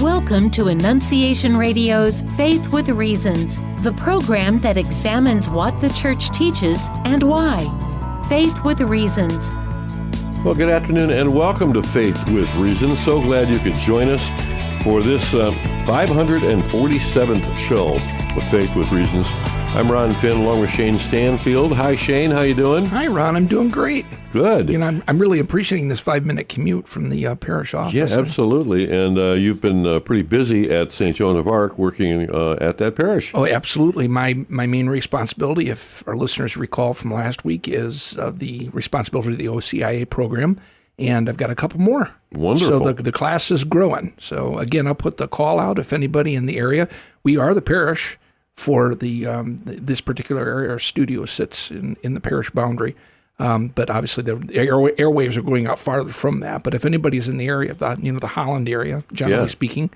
Welcome to Annunciation Radio's Faith with Reasons, the program that examines what the church teaches and why. Faith with Reasons. Well, good afternoon and welcome to Faith with Reasons. So glad you could join us for this 547th show of Faith with Reasons. I'm Ron Finn along with Shane Stanfield. Hi, Shane. How you doing? Hi, Ron. I'm doing great. Good. You know, I'm really appreciating this 5-minute commute from the parish office. Yeah, absolutely. And you've been pretty busy at St. Joan of Arc working at that parish. Oh, absolutely. My main responsibility, if our listeners recall from last week, is the responsibility of the OCIA program. And I've got a couple more. Wonderful. So the class is growing. So again, I'll put the call out if anybody in the area. We are the parish for this particular area. Our studio sits in the parish boundary. But obviously the airwaves are going out farther from that. But if anybody's in the area, the Holland area, generally speaking.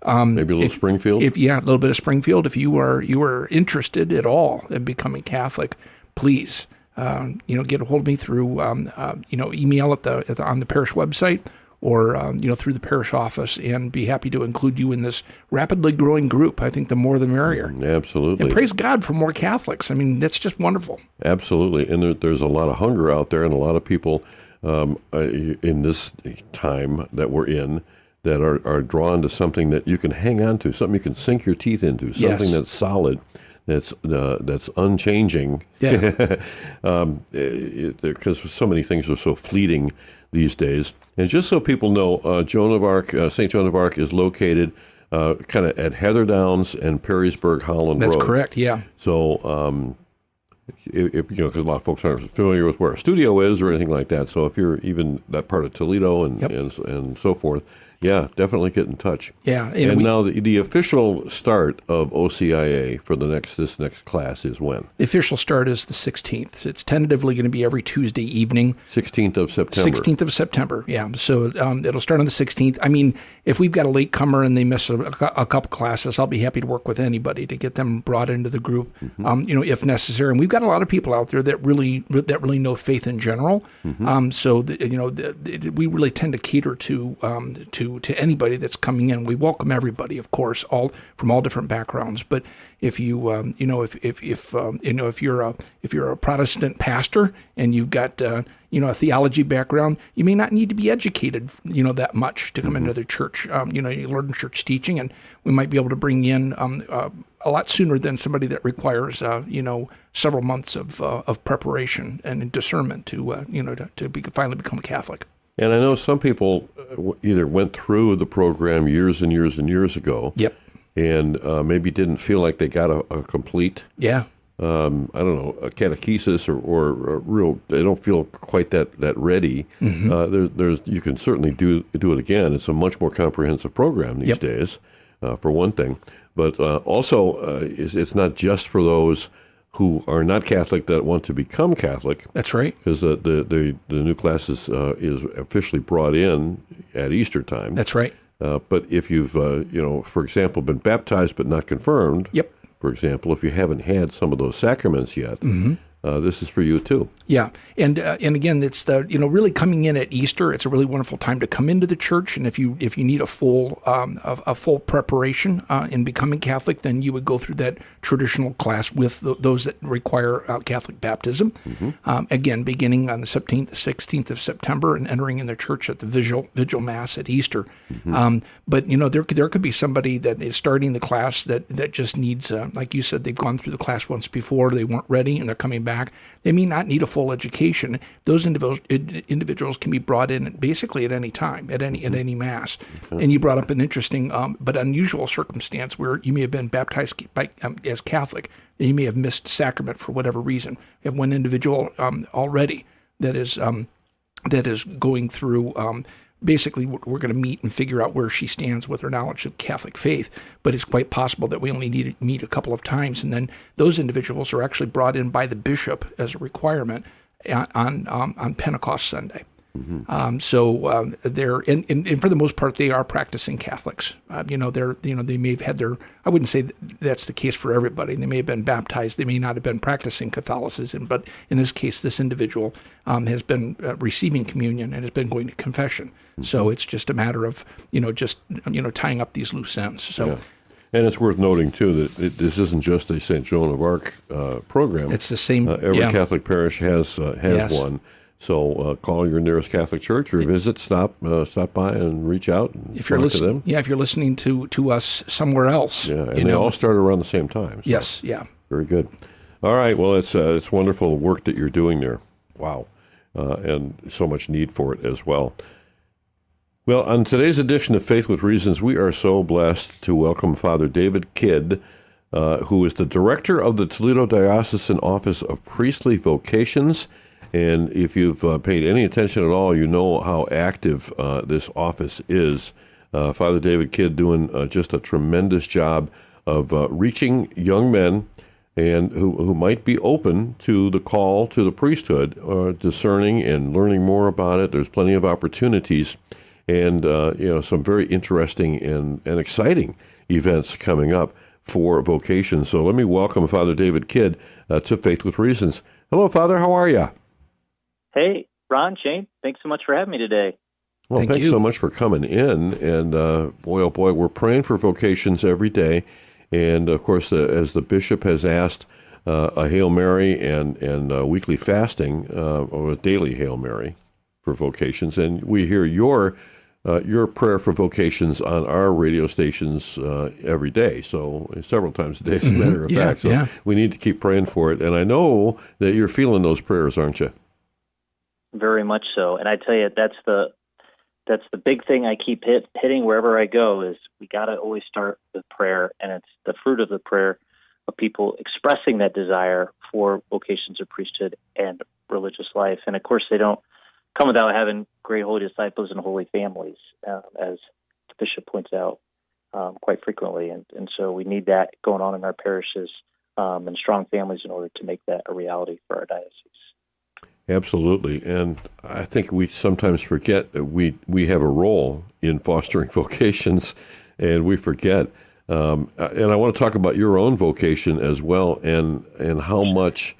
Maybe a little Springfield? A little bit of Springfield. If you are interested at all in becoming Catholic, please, get a hold of me through, email on the parish website or, through the parish office, and be happy to include you in this rapidly growing group. I think the more the merrier. Absolutely. And praise God for more Catholics. I mean, that's just wonderful. Absolutely. And there's a lot of hunger out there and a lot of people in this time that we're in that are drawn to something that you can hang on to, something you can sink your teeth into, something that's solid. That's unchanging. Yeah. Because so many things are so fleeting these days. And just so people know, Joan of Arc, St. Joan of Arc is located kind of at Heatherdowns and Perrysburg Holland Road. That's correct. Yeah. So, because a lot of folks aren't familiar with where a studio is or anything like that. So if you're even that part of Toledo and so forth. Yeah, definitely get in touch. Yeah, and now the official start of OCIA for this next class is when? The official start is the 16th. It's tentatively going to be every Tuesday evening. 16th of September. 16th of September, yeah. So it'll start on the 16th. I mean, if we've got a latecomer and they miss a couple classes, I'll be happy to work with anybody to get them brought into the group, if necessary. And we've got a lot of people out there that really know faith in general. So we really tend to cater to anybody that's coming in. We welcome everybody, of course, all from all different backgrounds. But if you if you're a Protestant pastor and you've got a theology background, you may not need to be educated that much to come into the church. You learn church teaching, and we might be able to bring in a lot sooner than somebody that requires several months of preparation and discernment to finally become a Catholic. And I know some people either went through the program years and years and years ago. Yep. And maybe didn't feel like they got a complete, a catechesis or a real, they don't feel quite that ready. You can certainly do it again. It's a much more comprehensive program these days, for one thing. But also, it's not just for those who are not Catholic that want to become Catholic. That's right. Because the new class is officially brought in at Easter time. That's right. But if you've, for example, been baptized but not confirmed, for example, if you haven't had some of those sacraments yet, this is for you too. Yeah, and again, it's really coming in at Easter. It's a really wonderful time to come into the church, and if you need a full preparation in becoming Catholic, then you would go through that traditional class with those that require Catholic baptism. Again, beginning on the 16th of September, and entering in the church at the Vigil Mass at Easter. But there could be somebody that is starting the class that just needs, like you said, they've gone through the class once before, they weren't ready, and they're coming back. They may not need a full education. Those individuals can be brought in basically at any time, at any Mass. And you brought up an interesting but unusual circumstance where you may have been baptized as Catholic, and you may have missed sacrament for whatever reason. You have one individual already that is going through. Basically, we're going to meet and figure out where she stands with her knowledge of Catholic faith, but it's quite possible that we only need to meet a couple of times, and then those individuals are actually brought in by the bishop as a requirement on Pentecost Sunday. They're and for the most part they are practicing Catholics. They may have had their. I wouldn't say that's the case for everybody. They may have been baptized. They may not have been practicing Catholicism. But in this case, this individual has been receiving communion and has been going to confession. So it's just a matter of, tying up these loose ends. So. Yeah. And it's worth noting, too, that this isn't just a St. Joan of Arc program. It's the same. Every Catholic parish has one. So call your nearest Catholic church or visit, stop by and reach out and talk to them. Yeah, if you're listening to us somewhere else. Yeah, and they all start around the same time. So. Yes, yeah. Very good. All right, well, it's wonderful work that you're doing there. Wow. And so much need for it as well. Well, on today's edition of Faith with Reasons, we are so blessed to welcome Father David Kidd, who is the director of the Toledo Diocesan Office of Priestly Vocations. And if you've paid any attention at all, you know how active this office is. Father David Kidd doing just a tremendous job of reaching young men and who might be open to the call to the priesthood, discerning and learning more about it. There's plenty of opportunities. And, some very interesting and exciting events coming up for vocations. So let me welcome Father David Kidd to Faith with Reasons. Hello, Father. How are you? Hey, Ron, Shane. Thanks so much for having me today. Well, Thank thanks you so much for coming in. And boy, oh boy, we're praying for vocations every day. And, of course, as the bishop has asked, a Hail Mary and weekly fasting, or a daily Hail Mary for vocations. And we hear your prayer for vocations on our radio stations every day, so several times a day, as a matter of fact. So we need to keep praying for it. And I know that you're feeling those prayers, aren't you? Very much so. And I tell you, that's the big thing I keep hitting wherever I go is we got to always start with prayer, and it's the fruit of the prayer of people expressing that desire for vocations of priesthood and religious life. And of course, they don't come without having great holy disciples and holy families, as the bishop points out quite frequently. And so we need that going on in our parishes and strong families in order to make that a reality for our diocese. Absolutely. And I think we sometimes forget that we have a role in fostering vocations, and we forget. And I want to talk about your own vocation as well, and how much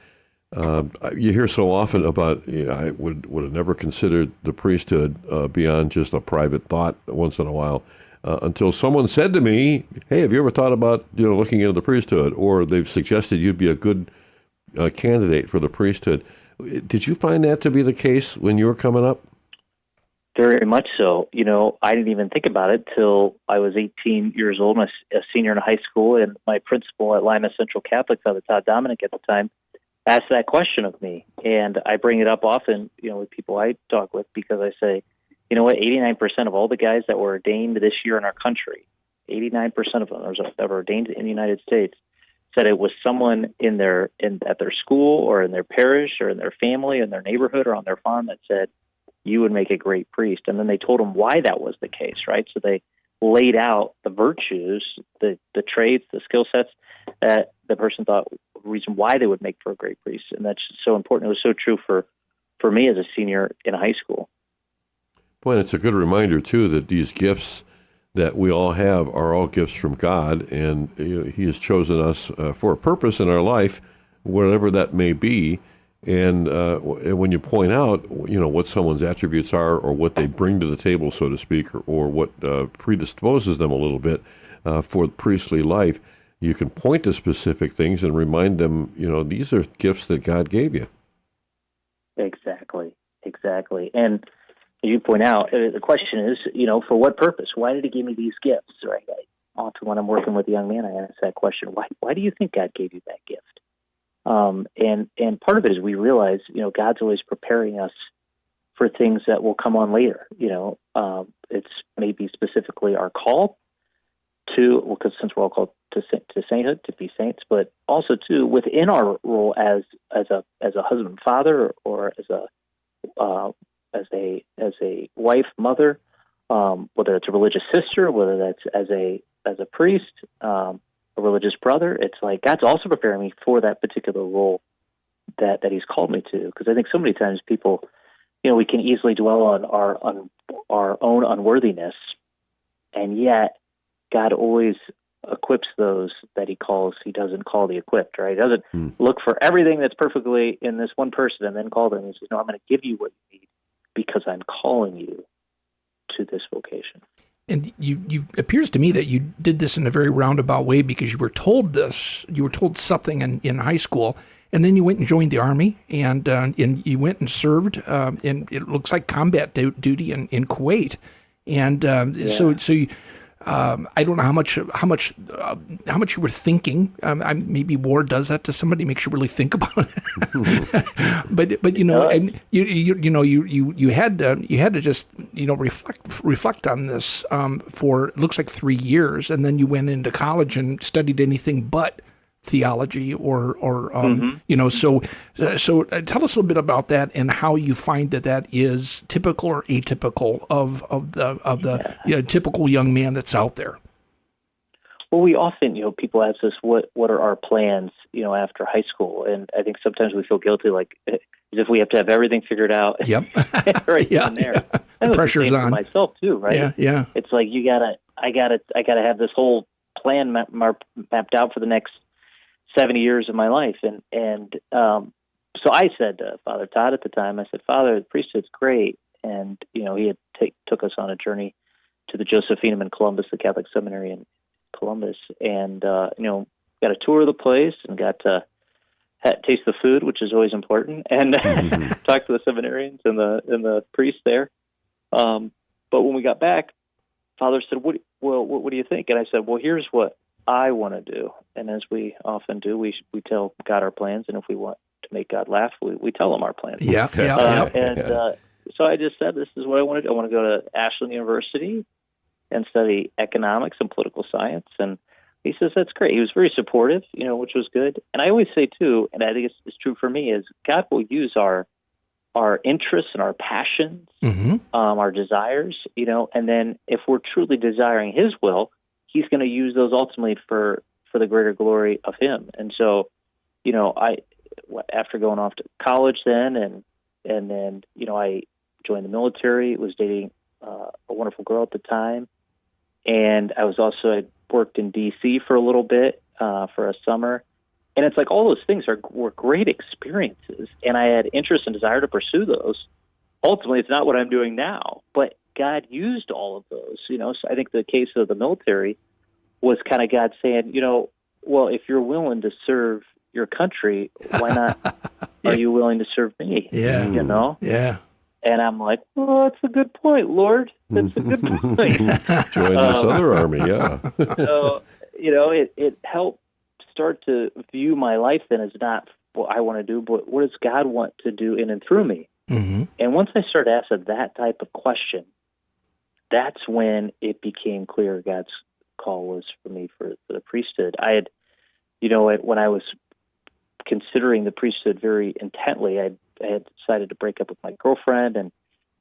you hear so often about, I would have never considered the priesthood beyond just a private thought once in a while, until someone said to me, hey, have you ever thought about looking into the priesthood? Or they've suggested you'd be a good candidate for the priesthood. Did you find that to be the case when you were coming up? Very much so. I didn't even think about it till I was 18 years old, a senior in high school, and my principal at Lima Central Catholic, Father Todd Dominic at the time, asked that question of me. And I bring it up often, with people I talk with, because I say, 89% of all the guys that were ordained this year in our country, 89% of them that were ordained in the United States, said it was someone at their school or in their parish or in their family, in their neighborhood or on their farm that said, you would make a great priest. And then they told them why that was the case, right? So they laid out the virtues, the traits, the skill sets that the person thought reason why they would make for a great priest. And that's so important. It was so true for me as a senior in high school. Boy, and it's a good reminder, too, that these gifts that we all have are all gifts from God, and He has chosen us for a purpose in our life, whatever that may be. And when you point out, what someone's attributes are, or what they bring to the table, so to speak, or what predisposes them a little bit for priestly life, you can point to specific things and remind them, these are gifts that God gave you. Exactly. And as you point out, the question is, for what purpose? Why did He give me these gifts? Right? Often when I'm working with a young man, I ask that question: Why do you think God gave you that gift? And part of it is we realize, God's always preparing us for things that will come on later. It's maybe specifically our call because since we're all called to sainthood, to be saints, but also too within our role as a husband, father, or as a wife, mother, whether it's a religious sister, whether that's as a priest, a religious brother. It's like God's also preparing me for that particular role that He's called me to. Because I think so many times people, we can easily dwell on our own unworthiness, and yet God always equips those that He calls. He doesn't call the equipped, right? He doesn't look for everything that's perfectly in this one person and then call them. He says, no, I'm going to give you what you need because I'm calling you. to this vocation. And you appears to me that you did this in a very roundabout way because you were told this. You were told something in high school, and then you went and joined the Army, and you went and served in, it looks like, combat duty in Kuwait. And so you, I don't know how much you were thinking. Maybe war does that to somebody, makes you really think about it. but you know, and you had to just reflect on this for, it looks like 3 years, and then you went into college and studied anything but theology or so tell us a little bit about that and how you find that is typical or atypical of the typical young man that's out there. Well, we often, people ask us what are our plans, after high school, and I think sometimes we feel guilty, like as if we have to have everything figured out. Yep. right then and there. Yeah. The pressure's on for myself too, right? Yeah. It's like I gotta have this whole plan mapped out for the next 70 years of my life. And so I said to Father Todd at the time, I said, Father, the priesthood's great. And, he had took us on a journey to the Josephinum in Columbus, the Catholic seminary in Columbus. And, got a tour of the place and got to taste the food, which is always important, and talk to the seminarians and the priests there. But when we got back, Father said, what do you think? And I said, well, here's what I want to do. And as we often do, we tell God our plans, and if we want to make God laugh, we tell him our plans. So I just said, this is what I want to do. I want to go to Ashland University and study economics and political science. And he says, that's great. He was very supportive, which was good. And I always say, too, and I think it's true for me, is God will use our interests and our passions, our desires, and then if we're truly desiring his will, he's going to use those ultimately for the greater glory of him. And so, after going off to college then, and then, I joined the military, was dating a wonderful girl at the time. And I worked in D.C. for a little bit, for a summer. And it's like all those things were great experiences. And I had interest and desire to pursue those. Ultimately, it's not what I'm doing now, but God used all of those, So I think the case of the military was kind of God saying, well, if you're willing to serve your country, why not are you willing to serve me? Yeah. Yeah. And I'm like, well, that's a good point, Lord. That's a good point. Join this other army, yeah. So, it helped start to view my life then as not what I want to do, but what does God want to do in and through me? Mm-hmm. And once I started asking that type of question, that's when it became clear God's call was for me for the priesthood. I had, when I was considering the priesthood very intently, I had decided to break up with my girlfriend and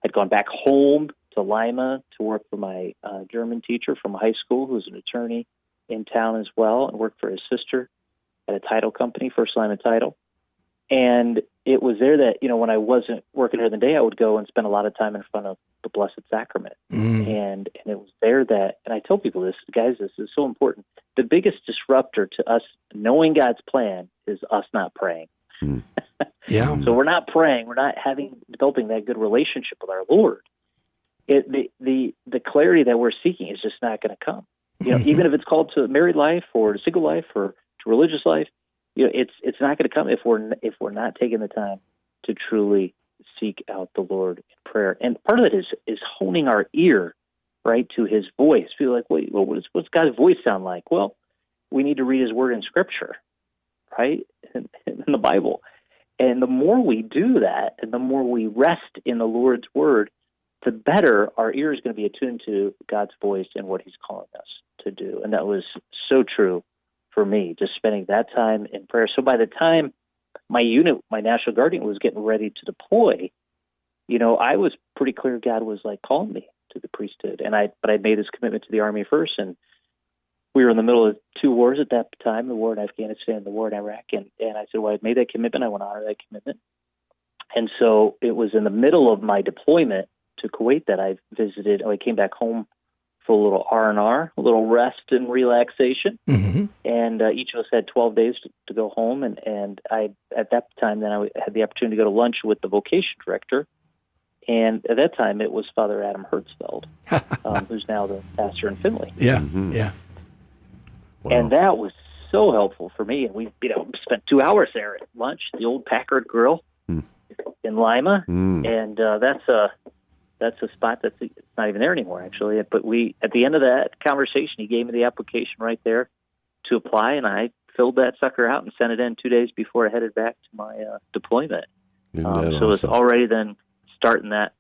had gone back home to Lima to work for my German teacher from high school, who was an attorney in town as well, and worked for his sister at a title company, First Lima Title. And it was there that, when I wasn't working during the day, I would go and spend a lot of time in front of the Blessed Sacrament. And it was there that, and I tell people this, guys, this is so important. The biggest disruptor to us knowing God's plan is us not praying. Yeah. So we're not praying. We're not developing that good relationship with our Lord. The clarity that we're seeking is just not going to come. Even if it's called to married life or to single life or to religious life, it's not going to come if we're not taking the time to truly seek out the Lord in prayer. And part of it is honing our ear, right, to his voice. Feel like, wait, well, what's God's voice sound like? Well, we need to read his word in Scripture, right, in the Bible. And the more we do that, and the more we rest in the Lord's word, the better our ear is going to be attuned to God's voice and what he's calling us to do. And that was so true for me, just spending that time in prayer. So by the time my unit, my National Guard unit, was getting ready to deploy, I was pretty clear God was like calling me to the priesthood. But I made this commitment to the Army first, and we were in the middle of two wars at that time, the war in Afghanistan, the war in Iraq. And I said, well, I made that commitment. I want to honor that commitment. And so it was in the middle of my deployment to Kuwait that I visited. I came back home for a little R&R, a little rest and relaxation. Mm-hmm. And each of us had 12 days to go home. And I, at that time, then I had the opportunity to go to lunch with the vocation director. And at that time, it was Father Adam Hertzfeld, who's now the pastor in Findlay. Yeah, Mm-hmm. yeah. Wow. And that was so helpful for me. And we, spent 2 hours there at lunch, the old Packard Grill in Lima, and that's a spot it's not even there anymore, actually. But at the end of that conversation, he gave me the application right there to apply, and I filled that sucker out and sent it in 2 days before I headed back to my deployment. Isn't that So it's awesome? already then starting that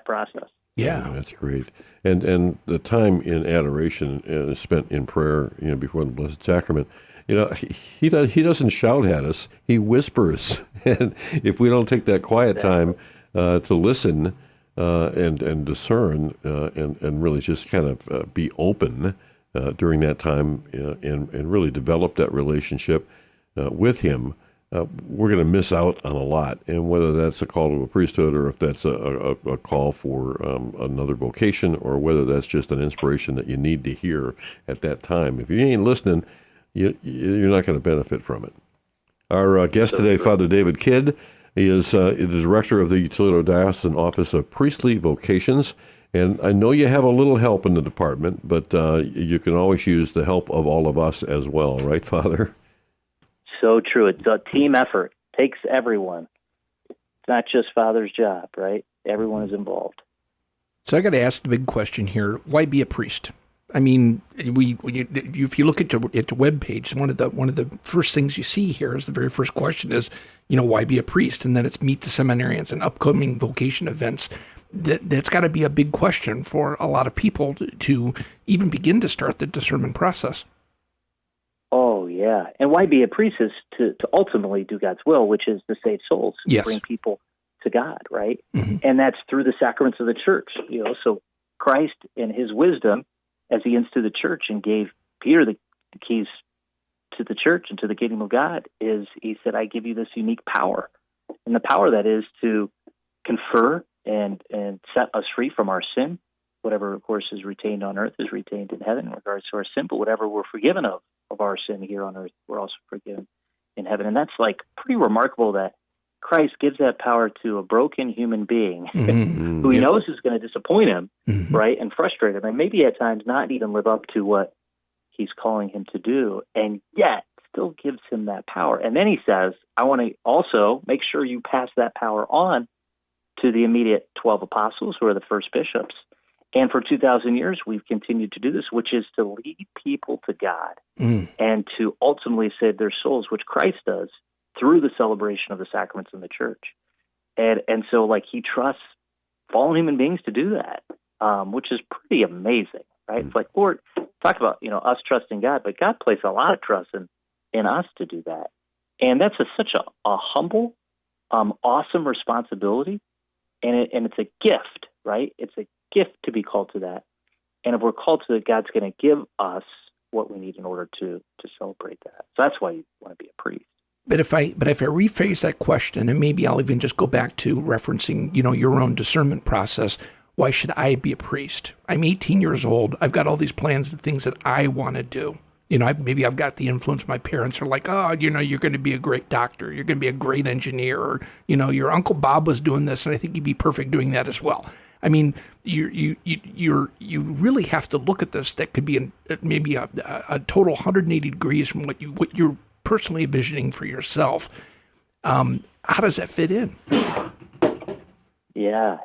process. Yeah. That's great. And the time in adoration spent in prayer, before the Blessed Sacrament, he doesn't shout at us. He whispers. And if we don't take that quiet time to listen and discern and really just kind of be open during that time and really develop that relationship with him, we're going to miss out on a lot. And whether that's a call to a priesthood or if that's a call for another vocation or whether that's just an inspiration that you need to hear at that time, if you ain't listening, you're not going to benefit from it. Our guest today, Father David Kidd, is the director of the Toledo Diocesan Office of Priestly Vocations. And I know you have a little help in the department, but you can always use the help of all of us as well, right, Father? So true. It's a team effort. Takes everyone. It's not just Father's job, right? Everyone is involved. So I got to ask the big question here: why be a priest? I mean, if you look at the webpage, one of the first things you see here is the very first question is, why be a priest? And then it's meet the seminarians and upcoming vocation events. That's got to be a big question for a lot of people to even begin to start the discernment process. Oh, yeah. And why be a priest is to ultimately do God's will, which is to save souls, Yes. bring people to God, right? Mm-hmm. And that's through the sacraments of the church. So Christ, in his wisdom, as he instituted the church and gave Peter the keys to the church and to the kingdom of God, is he said, I give you this unique power. And the power that is to confer and set us free from our sin. Whatever, of course, is retained on earth is retained in heaven in regards to our sin, but whatever we're forgiven of our sin here on earth, we're also forgiven in heaven. And that's pretty remarkable that Christ gives that power to a broken human being who he knows is going to disappoint him, right, and frustrate him, and maybe at times not even live up to what he's calling him to do, and yet still gives him that power. And then he says, I want to also make sure you pass that power on to the immediate 12 apostles, who are the first bishops. And for 2,000 years, we've continued to do this, which is to lead people to God and to ultimately save their souls, which Christ does through the celebration of the sacraments in the church. And so, he trusts fallen human beings to do that, which is pretty amazing, right? It's like, Lord, talk about, us trusting God, but God placed a lot of trust in us to do that. And that's such a humble, awesome responsibility, and it's a gift, right? It's a gift to be called to that. And if we're called to that, God's going to give us what we need in order to celebrate that. So that's why you want to be a priest. But if I rephrase that question, and maybe I'll even just go back to referencing, your own discernment process, why should I be a priest? I'm 18 years old. I've got all these plans of things that I want to do. Maybe I've got the influence. My parents are like, oh, you're going to be a great doctor. You're going to be a great engineer. Or, your Uncle Bob was doing this, and I think he'd be perfect doing that as well. I mean, you really have to look at this. That could be maybe a total 180 degrees from what you're personally envisioning for yourself. How does that fit in? Yeah.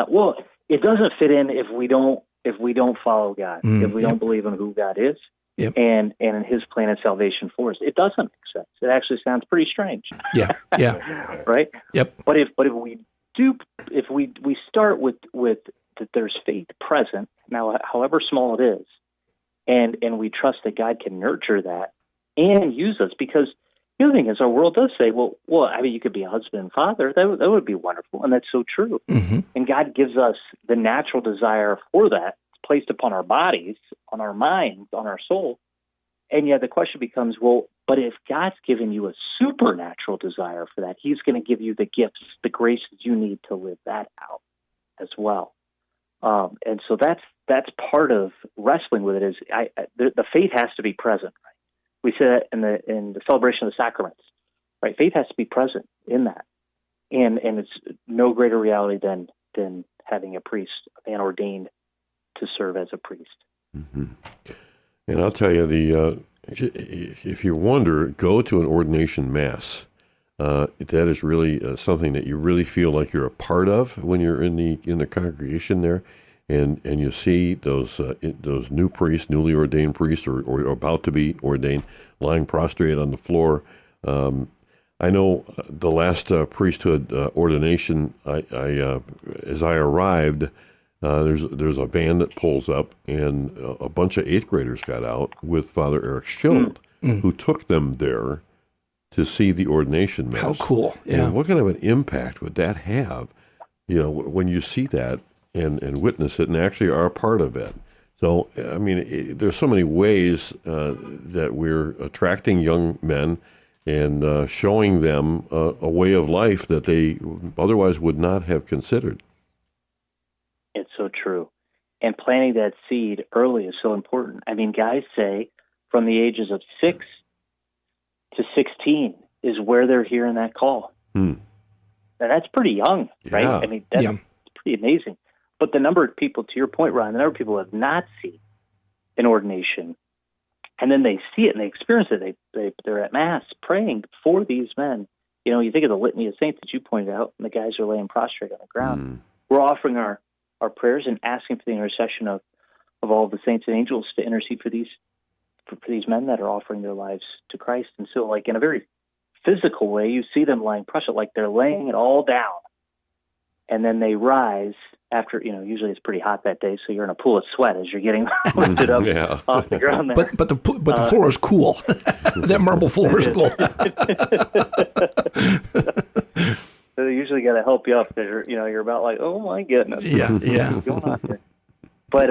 Well, it doesn't fit in if we don't follow God, if we don't believe in who God is, and in His plan of salvation for us. It doesn't make sense. It actually sounds pretty strange. Yeah. Right. Yep. But if we start with that there's faith present, now however small it is, and we trust that God can nurture that and use us, because the other thing is our world does say, well, I mean, you could be a husband and father. That would be wonderful, and that's so true. Mm-hmm. And God gives us the natural desire for that. It's placed upon our bodies, on our minds, on our soul. And yet the question becomes, well, but if God's given you a supernatural desire for that, He's going to give you the gifts, the graces you need to live that out as well. And so that's part of wrestling with it. Is the faith has to be present. Right? We say that in the celebration of the sacraments, right? Faith has to be present in that, and it's no greater reality than than having a priest, a man ordained to serve as a priest. Mm-hmm. And I'll tell you, if you wonder, go to an ordination mass. That is really something that you really feel like you're a part of when you're in the congregation there, and you see those new priests, newly ordained priests, or about to be ordained, lying prostrate on the floor. I know the last priesthood ordination. As I arrived, there's a van that pulls up, and a bunch of 8th graders got out with Father Eric Schild, who took them there to see the ordination mass. How cool! Yeah. And what kind of an impact would that have? When you see that and witness it, and actually are a part of it. So, I mean, there's so many ways that we're attracting young men and showing them a way of life that they otherwise would not have considered. It's so true. And planting that seed early is so important. I mean, guys say from the ages of 6 to 16 is where they're hearing that call. Now, that's pretty young, right? Yeah. I mean, that's pretty amazing. But the number of people, to your point, Ron, the number of people who have not seen an ordination, and then they see it and they experience it. They're at Mass praying for these men. You think of the litany of saints that you pointed out, and the guys are laying prostrate on the ground. We're offering our prayers and asking for the intercession of all the saints and angels to intercede for these men that are offering their lives to Christ. And so, like, in a very physical way, you see them lying prostrate, like they're laying it all down. And then they rise after, usually it's pretty hot that day, so you're in a pool of sweat as you're getting lifted up off the ground there. But the floor is cool. That marble floor is cool. So they usually got to help you up because you're about like, oh my goodness, what's going on here? But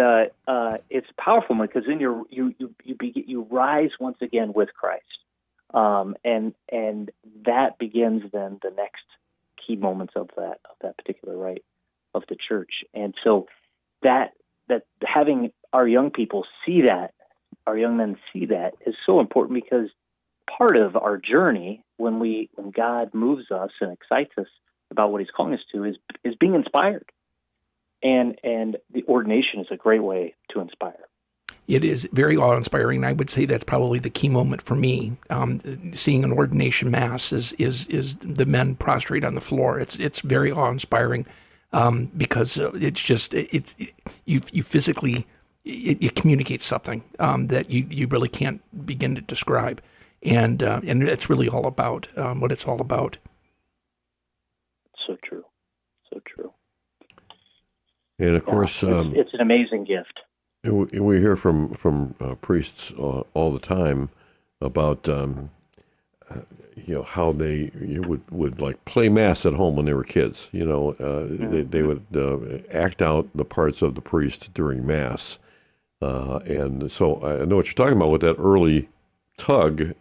it's powerful because then you rise once again with Christ, and that begins then the next key moments of that particular rite of the church. And so that having our young people see that, our young men see that, is so important, because part of our journey when God moves us and excites us about what he's calling us to is being inspired. And the ordination is a great way to inspire. It is very awe-inspiring. I would say that's probably the key moment for me. Seeing an ordination mass is the men prostrate on the floor. It's very awe-inspiring because it's just you physically it communicates something that you really can't begin to describe, and it's really all about what it's all about. So true, so true. And of course, it's an amazing gift. We hear from priests all the time about how they would like play Mass at home when they were kids. They would act out the parts of the priest during Mass, and so I know what you're talking about with that early tug.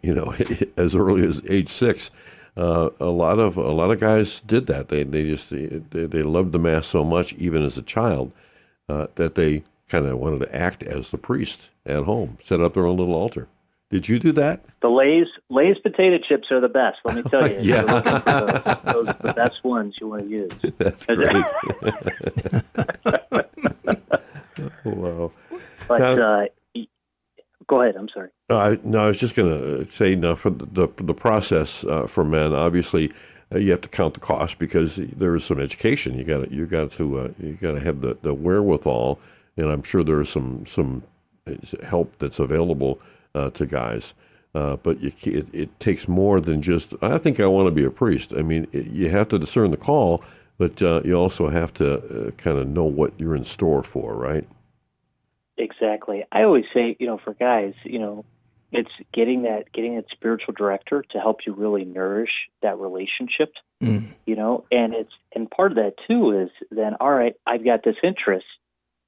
As early as age 6. A lot of guys did that. They loved the Mass so much, even as a child, that they kind of wanted to act as the priest at home, set up their own little altar. Did you do that? The Lay's potato chips are the best. Let me tell you. Yeah. Those are the best ones you want to use. That's great. Wow. But now, go ahead. I'm sorry. I was just going to say, now for the process for men, obviously you have to count the cost, because there is some education. You got to have the wherewithal, and I'm sure there is some help that's available to guys. But it takes more than just, I think I want to be a priest. I mean, you have to discern the call, but you also have to kind of know what you're in store for, right? Exactly. I always say, for guys, it's getting that spiritual director to help you really nourish that relationship, and part of that too is then, all right, I've got this interest.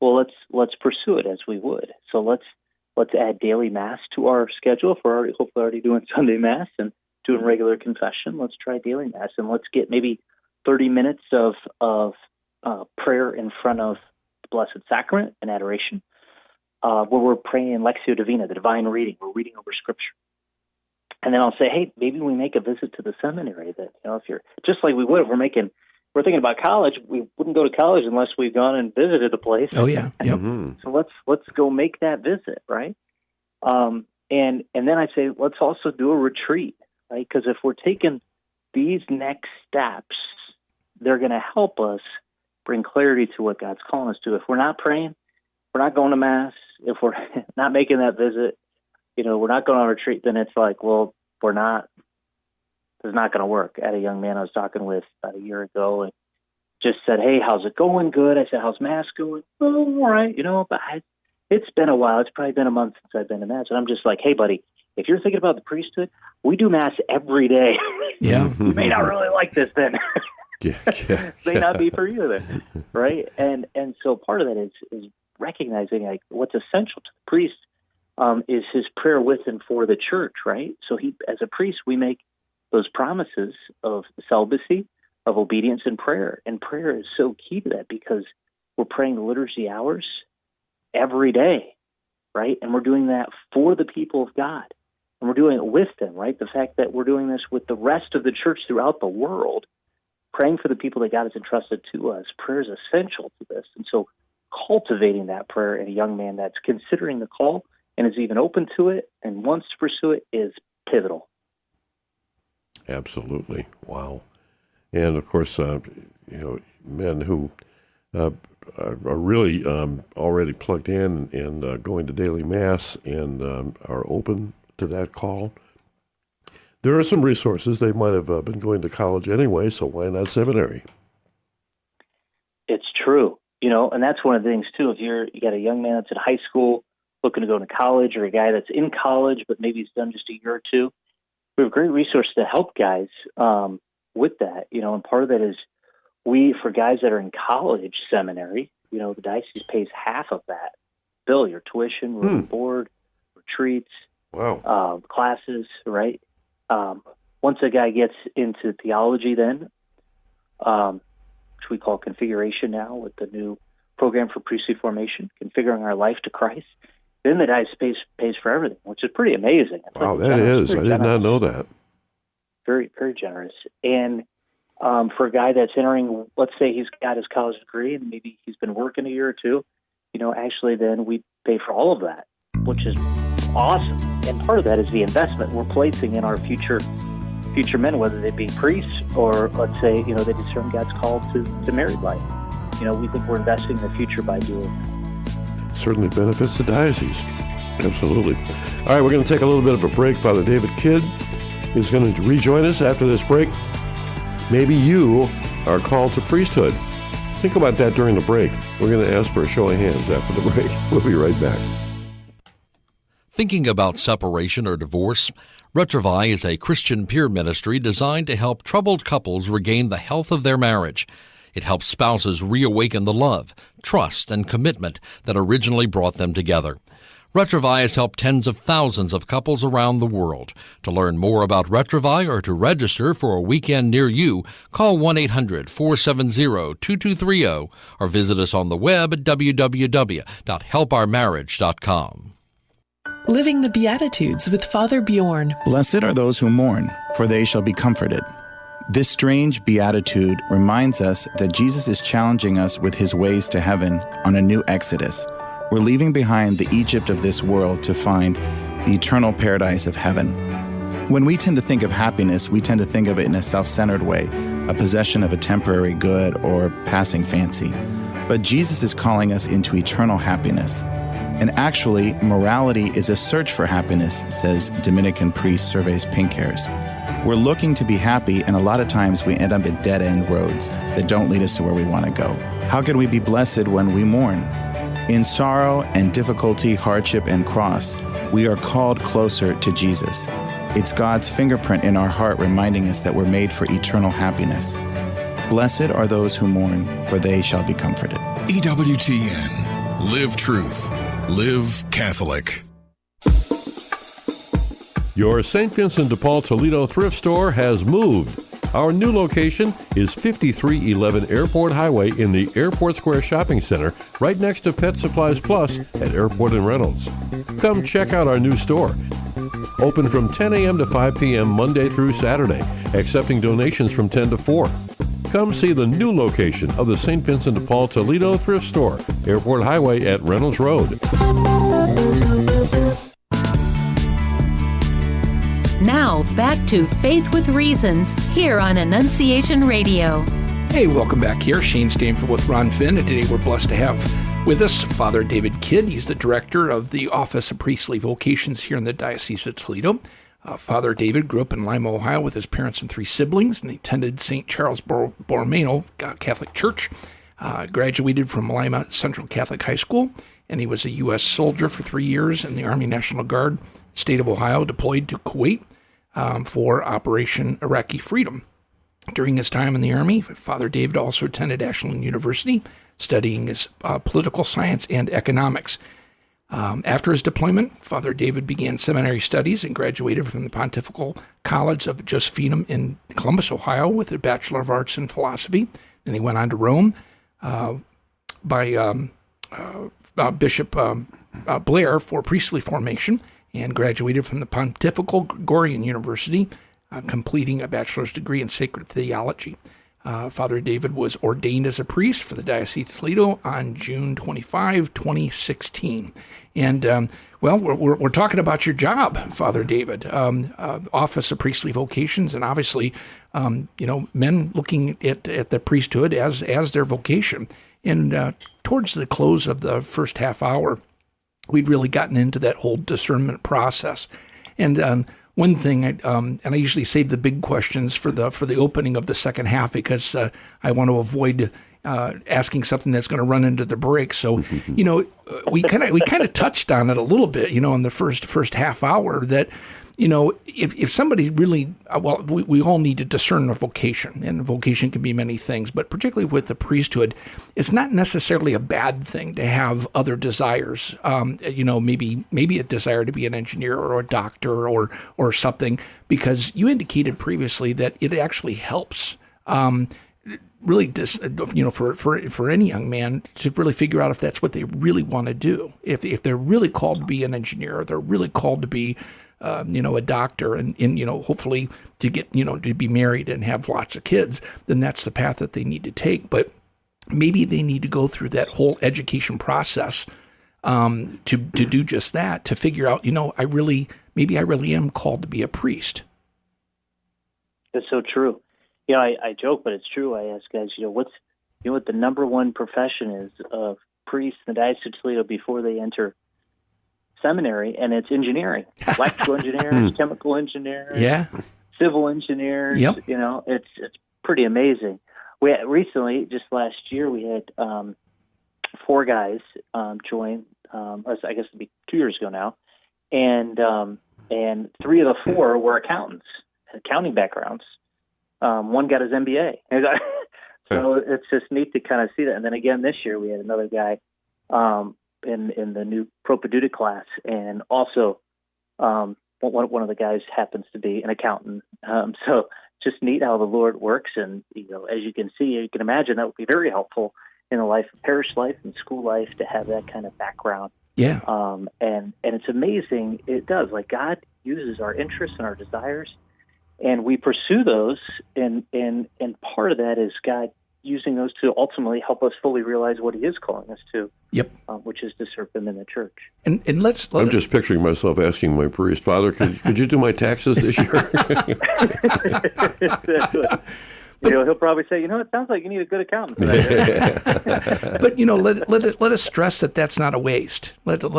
Well, let's pursue it as we would. So let's add daily Mass to our schedule. If we're hopefully already doing Sunday Mass and doing regular confession, let's try daily Mass, and let's get maybe 30 minutes of prayer in front of the Blessed Sacrament and adoration, where we're praying Lectio Divina, the divine reading. We're reading over Scripture. And then I'll say, hey, maybe we make a visit to the seminary. That if you're just like we would if we're making we're thinking about college. We wouldn't go to college unless we've gone and visited a place. Oh yeah, yep. So let's go make that visit, right? And then I say let's also do a retreat, right? Because if we're taking these next steps, they're going to help us bring clarity to what God's calling us to. If we're not praying, we're not going to Mass, if we're not making that visit, we're not going on a retreat, then it's like, well, it's not going to work. I had a young man I was talking with about a year ago and just said, hey, how's it going? Good. I said, how's Mass going? Oh, all right. But it's been a while. It's probably been a month since I've been to Mass. And I'm just like, hey, buddy, if you're thinking about the priesthood, we do Mass every day. Yeah. You may not really like this then. Yeah. May not be for you then, right? And so part of that is recognizing like what's essential to the priest is his prayer with and for the church, right? So as a priest, we make those promises of celibacy, of obedience and prayer. And prayer is so key to that because we're praying the liturgy hours every day, right? And we're doing that for the people of God. And we're doing it with them, right? The fact that we're doing this with the rest of the church throughout the world, praying for the people that God has entrusted to us, prayer is essential to this. And so cultivating that prayer in a young man that's considering the call and is even open to it and wants to pursue it is pivotal. Absolutely. Wow. And of course, men who are really already plugged in and going to daily Mass and are open to that call. There are some resources. They might have been going to college anyway, so why not seminary? It's true. And that's one of the things, too. If you got a young man that's in high school looking to go to college or a guy that's in college, but maybe he's done just a year or two, we have great resources to help guys with that, and part of that is for guys that are in college seminary, the diocese pays half of that bill, your tuition, room and board, retreats, classes, right? Once a guy gets into theology then, which we call configuration now with the new program for priestly formation, configuring our life to Christ, then the diocese pays for everything, which is pretty amazing. It's wow, that is. I did not know that. Very, very generous. And for a guy that's entering, let's say he's got his college degree and maybe he's been working a year or two, actually then we pay for all of that, which is awesome. And part of that is the investment we're placing in our future men, whether they be priests or let's say, they discern God's call to married life. We think we're investing in the future by doing that. Certainly benefits the diocese. Absolutely. All right, we're going to take a little bit of a break. Father David Kidd is going to rejoin us after this break. Maybe you are called to priesthood. Think about that during the break. We're going to ask for a show of hands after the break. We'll be right back. Thinking about separation or divorce? Retrovi is a Christian peer ministry designed to help troubled couples regain the health of their marriage. It helps spouses reawaken the love, trust, and commitment that originally brought them together. Retrovi has helped tens of thousands of couples around the world. To learn more about Retrovi or to register for a weekend near you, call 1-800-470-2230 or visit us on the web at www.helpourmarriage.com. Living the Beatitudes with Father Bjorn. Blessed are those who mourn, for they shall be comforted. This strange beatitude reminds us that Jesus is challenging us with his ways to heaven on a new exodus. We're leaving behind the Egypt of this world to find the eternal paradise of heaven. When we tend to think of happiness, we tend to think of it in a self-centered way, a possession of a temporary good or passing fancy. But Jesus is calling us into eternal happiness. And actually, morality is a search for happiness, says Dominican priest Servais Pinckaers. We're looking to be happy, and a lot of times we end up at dead-end roads that don't lead us to where we want to go. How can we be blessed when we mourn? In sorrow and difficulty, hardship and cross, we are called closer to Jesus. It's God's fingerprint in our heart reminding us that we're made for eternal happiness. Blessed are those who mourn, for they shall be comforted. EWTN. Live truth. Live Catholic. Your St. Vincent de Paul Toledo thrift store has moved. Our new location is 5311 Airport Highway in the Airport Square Shopping Center, right next to Pet Supplies Plus at Airport and Reynolds. Come check out our new store. Open from 10 a.m. to 5 p.m. Monday through Saturday, accepting donations from 10 to 4. Come see the new location of the St. Vincent de Paul Toledo Thrift Store, Airport Highway at Reynolds Road. Now, back to Faith with Reasons here on Annunciation Radio. Hey, welcome back here. Shane Stanford with Ron Finn, and today we're blessed to have with us Father David Kidd. He's the director of the Office of Priestly Vocations here in the Diocese of Toledo. Father David grew up in Lima, Ohio with his parents and 3 siblings, and he attended St. Charles Borromeo Catholic Church, graduated from Lima Central Catholic High School, and he was a U.S. soldier for 3 years in the Army National Guard, state of Ohio, deployed to Kuwait for Operation Iraqi Freedom. During his time in the Army, Father David also attended Ashland University, studying his political science and economics. After his deployment, Father David began seminary studies and graduated from the Pontifical College of Josephinum in Columbus, Ohio, with a Bachelor of Arts in Philosophy. Then he went on to Rome by Bishop Blair for priestly formation and graduated from the Pontifical Gregorian University, completing a bachelor's degree in sacred theology. Father David was ordained as a priest for the Diocese of Toledo on June 25, 2016. And, we're talking about your job, Father David, Office of Priestly Vocations, and obviously, men looking at the priesthood as their vocation. And towards the close of the first half hour, we'd really gotten into that whole discernment process. And one thing, and I usually save the big questions for the opening of the second half because I want to avoid asking something that's going to run into the break. So, we kind of touched on it a little bit, in the first half hour that, if somebody really, we all need to discern a vocation, and a vocation can be many things, but particularly with the priesthood, it's not necessarily a bad thing to have other desires. Maybe a desire to be an engineer or a doctor or something, because you indicated previously that it actually helps. Really, for any young man to really figure out if that's what they really want to do. If they're really called to be an engineer, or they're really called to be a doctor and hopefully to get, to be married and have lots of kids, then that's the path that they need to take. But maybe they need to go through that whole education process to do just that, to figure out, I really am called to be a priest. That's so true. I joke, but it's true. I ask guys, what the number one profession is of priests in the Diocese of Toledo before they enter seminary, and it's engineering. Electrical engineers, chemical engineers, civil engineers. Yep. It's pretty amazing. We had, recently, just last year, we had 4 guys join. I guess it'd be 2 years ago now, and 3 of the 4 were accountants, accounting backgrounds. One got his MBA. So it's just neat to kind of see that. And then again this year we had another guy in the new propaedeutic class, and also one of the guys happens to be an accountant. So just neat how the Lord works, and as you can see, you can imagine that would be very helpful in the life, parish life, and school life to have that kind of background. Yeah. And it's amazing. It does. Like God uses our interests and our desires, and we pursue those, and part of that is God using those to ultimately help us fully realize what He is calling us to. Yep. Which is to serve Him in the church. And I'm just picturing myself asking my priest, Father, could you do my taxes this year? He'll probably say, it sounds like you need a good accountant. But let us stress that that's not a waste. Let's just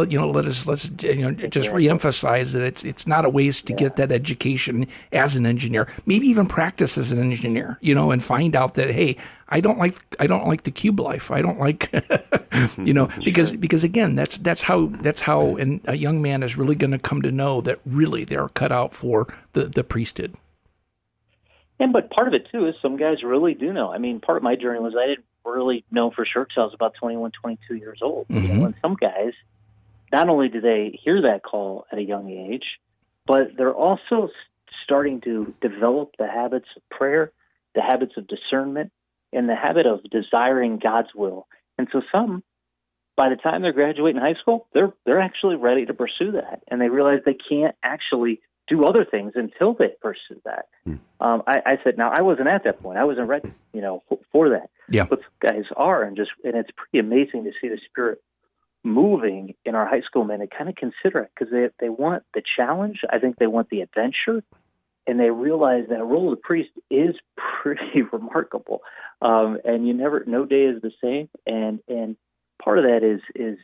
reemphasize that it's not a waste to get that education as an engineer, maybe even practice as an engineer, and find out that, hey, I don't like the cube life. I don't like, because again, that's how a young man is really going to come to know that really they're cut out for the priesthood. And but part of it, too, is some guys really do know. I mean, part of my journey was I didn't really know for sure until I was about 21, 22 years old. Mm-hmm. And some guys, not only do they hear that call at a young age, but they're also starting to develop the habits of prayer, the habits of discernment, and the habit of desiring God's will. And so some, by the time they're graduating high school, they're actually ready to pursue that. And they realize they can't actually do other things until they pursue that. I said, now I wasn't at that point. I wasn't ready, for that. Yeah. But guys are, and it's pretty amazing to see the Spirit moving in our high school men to kind of consider it, because they want the challenge. I think they want the adventure, and they realize that a role of the priest is pretty remarkable. And no day is the same. And part of that is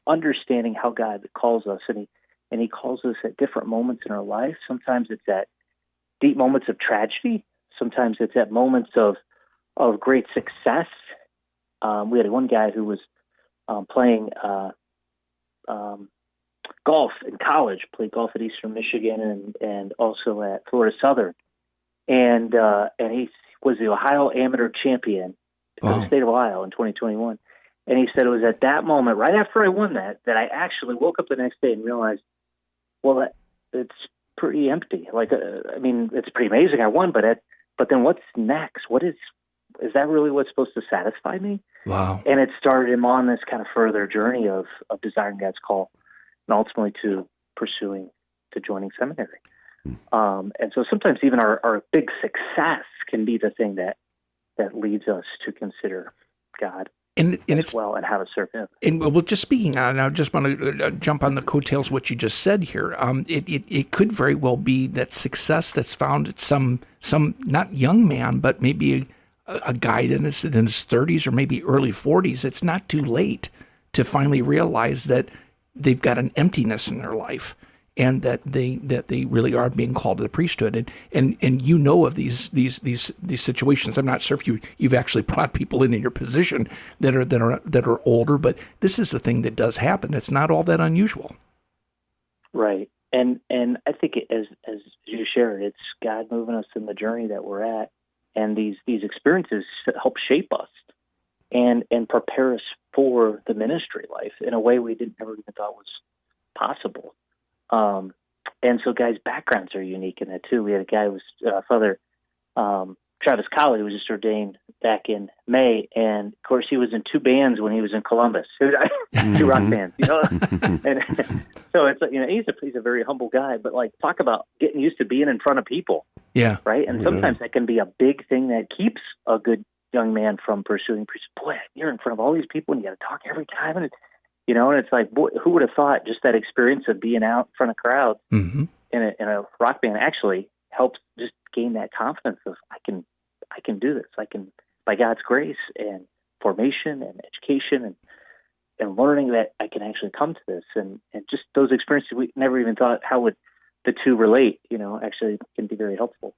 understanding how God calls us, and He calls us at different moments in our life. Sometimes it's at deep moments of tragedy. Sometimes it's at moments of great success. We had one guy who was playing golf in college, played golf at Eastern Michigan and also at Florida Southern. And he was the Ohio Amateur Champion for the state of Ohio in 2021. And he said it was at that moment, right after I won that I actually woke up the next day and realized, well, it's pretty empty. It's pretty amazing I won, but then what's next? Is that really what's supposed to satisfy me? Wow. And it started him on this kind of further journey of desiring God's call, and ultimately to joining seminary. And so sometimes even our big success can be the thing that leads us to consider God and how to serve Him. And well, just speaking on, I just want to jump on the coattails of what you just said here. It could very well be that success that's found at some not young man, but maybe a guy that is in his 30s or maybe early 40s. It's not too late to finally realize that they've got an emptiness in their life, and that they really are being called to the priesthood. And of these situations. I'm not sure if you've actually brought people in your position that are older, but this is a thing that does happen. It's not all that unusual. Right. And I think as you shared, it's God moving us in the journey that we're at, and these experiences help shape us and prepare us for the ministry life in a way we never even thought was possible. And so guys' backgrounds are unique in that too. We had a guy who was Father Travis Colley, who was just ordained back in May, and of course he was in two bands when he was in Columbus, two rock bands, and so it's he's a very humble guy, but talk about getting used to being in front of people, right? And sometimes that can be a big thing that keeps a good young man from pursuing priesthood. Boy, you're in front of all these people and you got to talk every time, and and it's like, boy, who would have thought just that experience of being out in front of crowds in a rock band actually helps just gain that confidence of I can do this. I can, by God's grace and formation and education and learning, that I can actually come to this, and just those experiences we never even thought how would the two relate. Actually can be very helpful.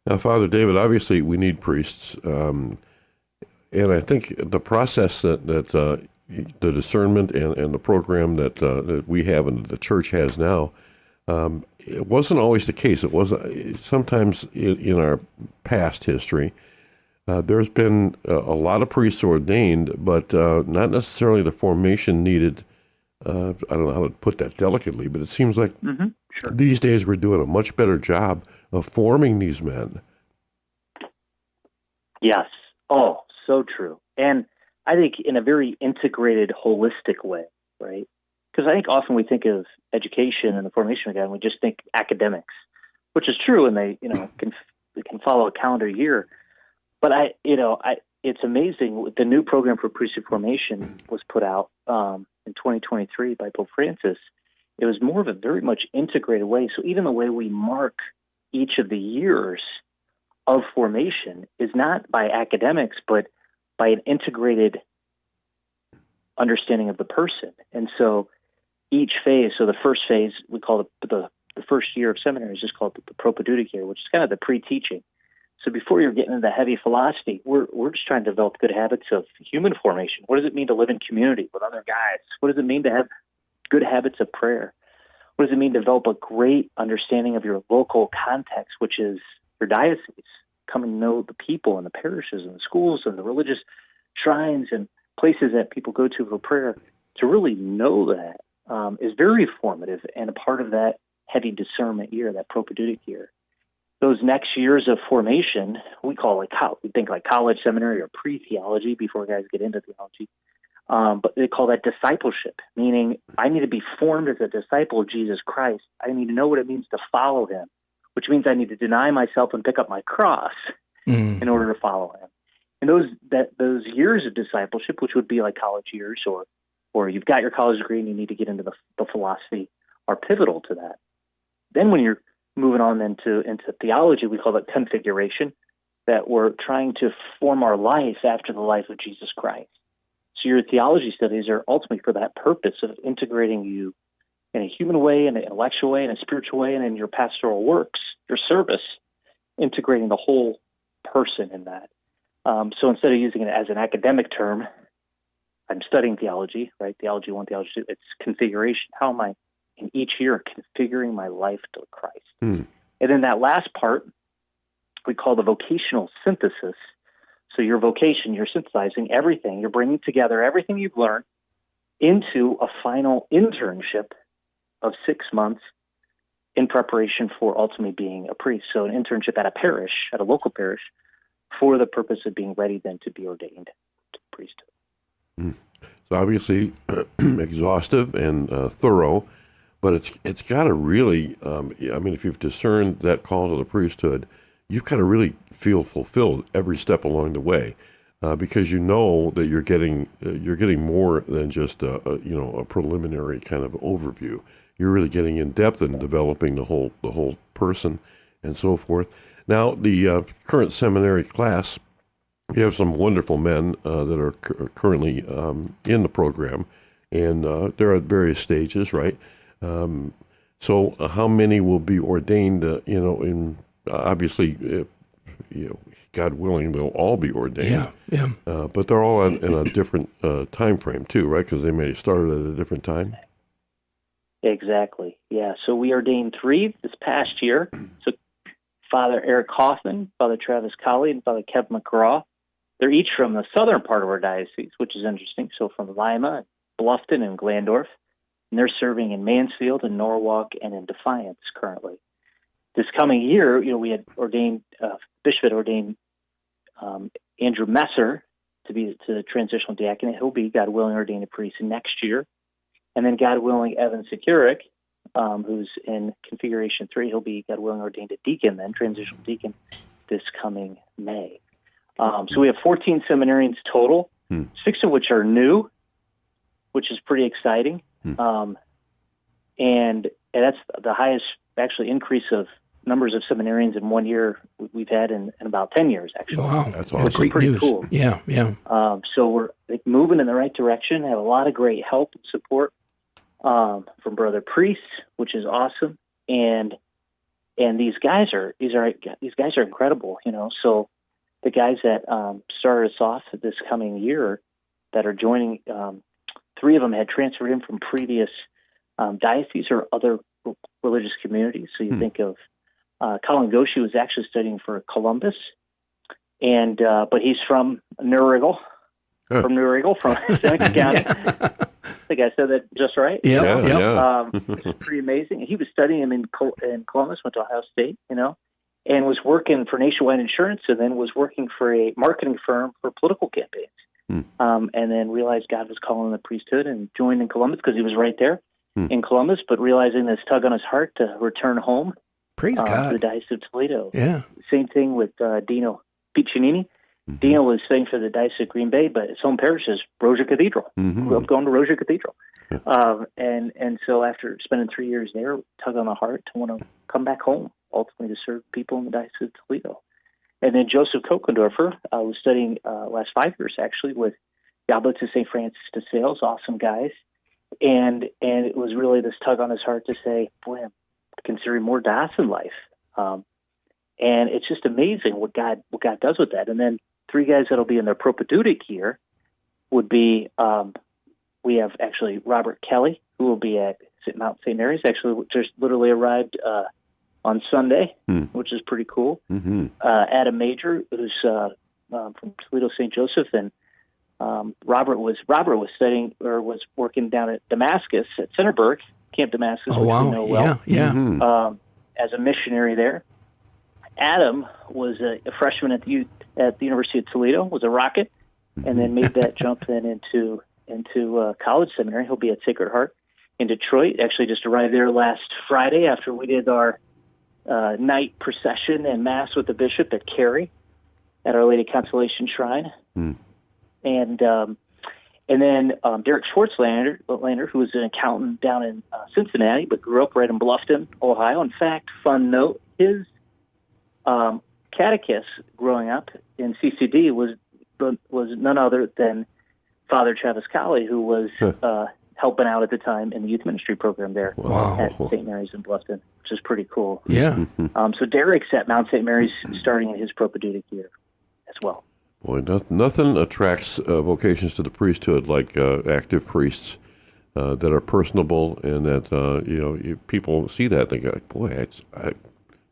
Now, Father David, obviously we need priests, and I think the process that the discernment and the program that we have and the church has now, it wasn't always the case. It was sometimes in our past history. There's been a lot of priests ordained, but not necessarily the formation needed. I don't know how to put that delicately, but it seems like these days we're doing a much better job of forming these men. Yes. Oh, so true. And I think in a very integrated, holistic way, right? Because I think often we think of education and the formation of God, and we just think academics, which is true, and they, can follow a calendar year. But it's amazing. The new program for priesthood formation was put out in 2023 by Pope Francis. It was more of a very much integrated way. So even the way we mark each of the years of formation is not by academics, but by an integrated understanding of the person. And so each phase, so the first phase, we call the first year of seminary is just called the propedeutic year, which is kind of the pre-teaching. So before you're getting into heavy philosophy, we're just trying to develop good habits of human formation. What does it mean to live in community with other guys? What does it mean to have good habits of prayer? What does it mean to develop a great understanding of your local context, which is your diocese, coming to know the people and the parishes and the schools and the religious shrines and places that people go to for prayer? To really know that is very formative and a part of that heavy discernment year, that propedeutic year. Those next years of formation, we call it we think like college, seminary, or pre-theology before guys get into theology. But they call that discipleship, meaning I need to be formed as a disciple of Jesus Christ. I need to know what it means to follow him, which means I need to deny myself and pick up my cross in order to follow him. And those years of discipleship, which would be like college years, or you've got your college degree and you need to get into the philosophy, are pivotal to that. Then when you're moving on into theology, we call that configuration, that we're trying to form our life after the life of Jesus Christ. So your theology studies are ultimately for that purpose of integrating you in a human way, in an intellectual way, in a spiritual way, and in your pastoral works, your service, integrating the whole person in that. So instead of using it as an academic term, I'm studying theology, right? Theology 1, theology 2. It's configuration. How am I in each year configuring my life to Christ? And then that last part we call the vocational synthesis. So your vocation, you're synthesizing everything. You're bringing together everything you've learned into a final internship of 6 months in preparation for ultimately being a priest. So an internship at a parish, at a local parish, for the purpose of being ready then to be ordained to the priesthood. So obviously exhaustive and thorough, but it's got to really, if you've discerned that call to the priesthood, you've got to really feel fulfilled every step along the way, because you know that you're getting more than just a preliminary kind of overview. You're really getting in depth and developing the whole person and so forth. Now, the current seminary class, you have some wonderful men that are currently in the program, and they're at various stages, right? So how many will be ordained, in obviously, God willing, they'll all be ordained. Yeah. But they're all in a different time frame too, right? Because they may have started at a different time. Exactly. Yeah. So we ordained 3 this past year. So Father Eric Hoffman, Father Travis Colley, and Father Kevin McGraw. They're each from the southern part of our diocese, which is interesting. So from Lima, Bluffton, and Glandorf. And they're serving in Mansfield and Norwalk and in Defiance currently. This coming year, we had ordained, Bishop had ordained Andrew Messer to the transitional diaconate. He'll be, God willing, ordained a priest next year. And then, God willing, Evan Sekurik, who's in Configuration 3, he'll be, God willing, ordained a deacon then, transitional deacon, this coming May. So we have 14 seminarians total, 6 of which are new, which is pretty exciting. And that's the highest, actually, increase of numbers of seminarians in 1 year we've had in about 10 years, actually. Wow, that's awesome. Great pretty news. Cool. Yeah. So we're moving in the right direction. Have a lot of great help and support from brother priests, which is awesome. And these guys are incredible. So the guys that started us off this coming year that are joining, 3 of them had transferred in from previous dioceses or other religious communities. So you think of Colin Goshi was actually studying for Columbus, and but he's from Newrigal, from Seneca County. I think I said that just right. Yeah. It's pretty amazing. He was studying him in Columbus, went to Ohio State, and was working for Nationwide Insurance, and then was working for a marketing firm for political campaigns. And then realized God was calling the priesthood and joined in Columbus because he was right there in Columbus, but realizing this tug on his heart to return home. Praise God. To the Diocese of Toledo. Yeah. Same thing with Dino Piccinini. Dino was studying for the Diocese of Green Bay, but his home parish is Rosia Cathedral. Grew up going to Rosia Cathedral. And so after spending 3 years there, tug on the heart to want to come back home, ultimately to serve people in the Diocese of Toledo. And then Joseph Kokendorfer was studying last 5 years, actually, with the Oblates of St. Francis de Sales, awesome guys. And it was really this tug on his heart to say, boy, I'm considering more diocesan life. And it's just amazing what God does with that. And then 3 guys that'll be in their propedeutic year would be, we have actually Robert Kelly, who will be at Mount St. Mary's, actually just literally arrived on Sunday, which is pretty cool. Adam Major, who's from Toledo St. Joseph, and Robert was studying or was working down at Damascus at Centerburg, Camp Damascus, which we know well. Yeah. As a missionary there. Adam was a freshman at the University of Toledo, was a Rocket, and then made that jump then into into college seminary. He'll be at Sacred Heart in Detroit. Actually, just arrived there last Friday after we did our night procession and mass with the bishop at Cary at Our Lady Consolation Shrine. And then Derek Schwartzlander, who was an accountant down in Cincinnati, but grew up right in Bluffton, Ohio. In fact, fun note, his catechist growing up in CCD was none other than Father Travis Colley, who was helping out at the time in the youth ministry program there at St. Mary's in Bluffton, which is pretty cool. Yeah. So Derek's at Mount St. Mary's starting in his propedeutic year as well. Boy, nothing attracts vocations to the priesthood like active priests that are personable, and that people see that and they go, "Boy,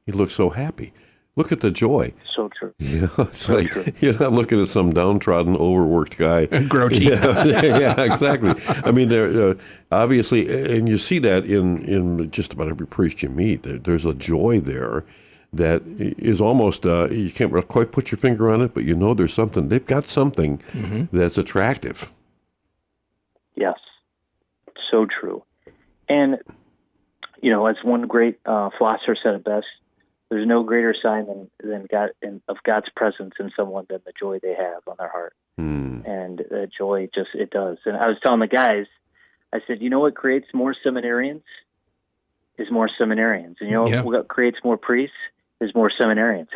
he looks so happy. Look at the joy." So true. It's so like true. you're not looking at some downtrodden, overworked guy. Grouchy. Yeah, exactly. I mean, they're obviously, and you see that in just about every priest you meet. There's a joy there that is almost, you can't quite put your finger on it, but you know there's something. They've got something that's attractive. Yes, so true. And, as one great philosopher said it best, there's no greater sign than God of God's presence in someone than the joy they have on their heart. And the joy it does. And I was telling the guys, I said, what creates more seminarians is more seminarians. And what creates more priests is more seminarians.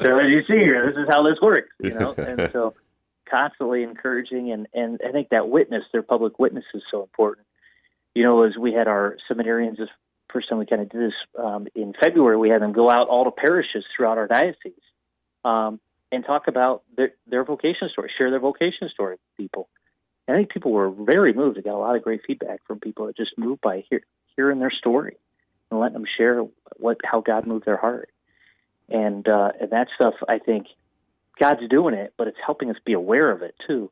So as you see here, this is how this works, And so constantly encouraging, and I think that witness, their public witness, is so important. As we had our seminarians, this first time we kind of did this in February, we had them go out all to parishes throughout our diocese and talk about their vocation story, share their vocation story with people. And I think people were very moved. I got a lot of great feedback from people that just moved by hearing their story and letting them share how God moved their heart. And that stuff, I think God's doing it, but it's helping us be aware of it too.